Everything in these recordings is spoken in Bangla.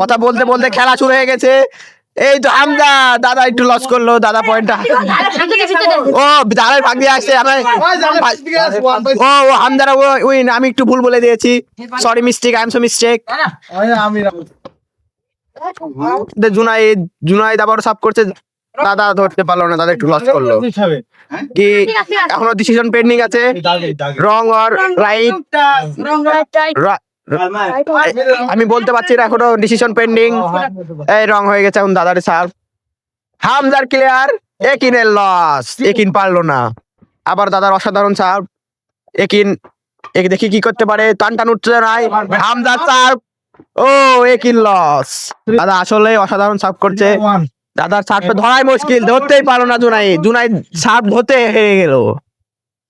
কথা বলতে বলতে খেলা শুরু হয়ে গেছে। এই তো হামজা, দাদা একটু লস করলো, দাদা পয়েন্টটা ও দাদার ভাগ দিয়ে আসছে। ও হামজারা উইন, আমি একটু ভুল বলে দিয়েছি, sorry mistake, I am so mistake. Junaid Junaid আবার সাব করছে, দাদা ধরতে পারলো না, দাদা একটু লস করলো। কি এখনো ডিসিশন পেন্ডিং আছে, রং অর রাইট? আমি বলতে পারছি না, এখনো ডিসিশন পেন্ডিং। এই রং হয়ে গেছে এখন দাদার সার্ভ। হামজার ক্লিয়ার, একিনের লস, একিন পারলো না। আবার দাদার অসাধারণ সার্ভ, একিন দেখি কি করতে পারে, টান টান উঠছে নাই, হামজার সার্ভ, ও একিন লস। দাদা আসলে অসাধারণ সার্ভ করছে, দাদার সার্ভে ধরাই মুশকিল, ধরতেই পারলো না জুনাইদ, জুনাইদ সার্ভ ধরতে হেরে গেল।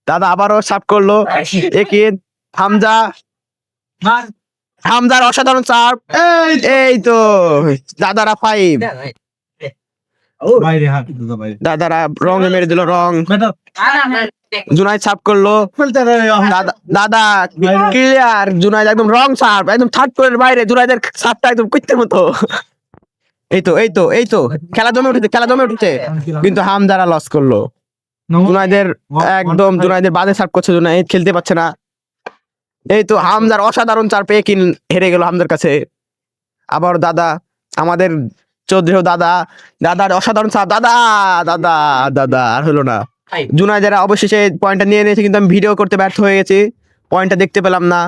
দাদা আবারও সার্ভ করলো, একিন, হামজা, হামজার অসাধারণ সার্ভ, এই তো দাদারা 5। দাদারা রং মেরে দিল, রং। জুনাইদ সার্ভ করলো, দাদা ক্লিয়ার, জুনাইদ একদম রং সার্ভ, একদম থার্ড কোরের বাইরে, জুনাইদের সার্ভটা একদম কুইতের মতো। এই তো খেলা জমে উঠেছে, খেলা জমে উঠেছে, কিন্তু হামজারা লস করলো। জুনাইদের একদম, জুনাইদের বাজে সার্ভ করছে, জুনাইদ খেলতে পারছে না। এই তো হামজার অসাধারণ চার পেয়ে কিন হেরে গেল হামজার কাছে। আবার দাদা, আমাদের চৌধুরী দাদা, দাদার অসাধারণ সার্ভ, দাদা দাদা দাদা আর হলো না। জুনাইদেরা অবশেষে পয়েন্টটা নিয়ে নিয়েছে, কিন্তু আমি ভিডিও করতে ব্যর্থ হয়ে গেছি, পয়েন্টটা দেখতে পেলাম না।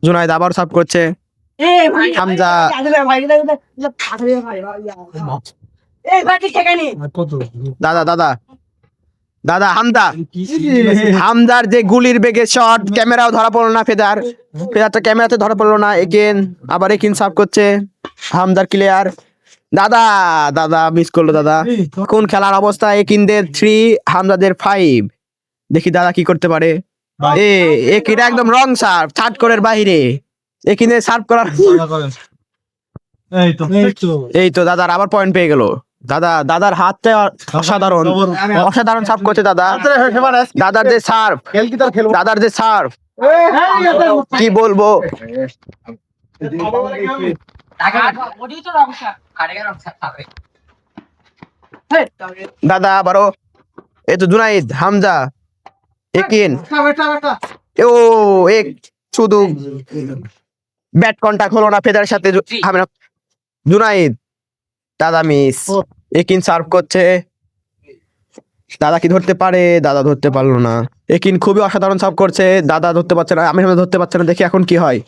জুনাইদ আবার সার্ভ করছে, হামজা, দাদা দাদা দাদা হামজা, হামজার যে গুলির বেগে শট, ক্যামেরাও ধরা পড়লো না, ফেদারটা ক্যামেরাতে ধরা পড়লো না। এগেন আবার একিন সার্ভ করছে, হামজার ক্লিয়ার, দাদা দাদা মিস করলো দাদা। কোন খেলার অবস্থা, একিনদের 3, হামজাদের 5। দেখি দাদা কি করতে পারে। একিন একদম রং সার্ভ, থার্ড কোরের বাইরে, একিনের সার্ভ করার, এই তো দাদার আবার পয়েন্ট পেয়ে গেল। দাদার হাতটা অসাধারণ, অসাধারণ সার্ভ করছে দাদা। দাদার যে সার্ভ, দাদার যে সার্ভ, কি বলবো। দাদা আবারও, এই তো জুনাইদ, হামজা, একিন, ও এক শুধু ব্যাট কন্টাক্ট হলো না ফেদারের সাথে। জুনাইদ, দাদা মিস। একিন সার্ভ করছে, দাদা কি ধরতে পারে, দাদা ধরতে পারলো না। একিন খুবই অসাধারণ সার্ভ করছে, দাদা ধরতে পারছে না, আমি ধরতে পারছে না, দেখি এখন কি হয়।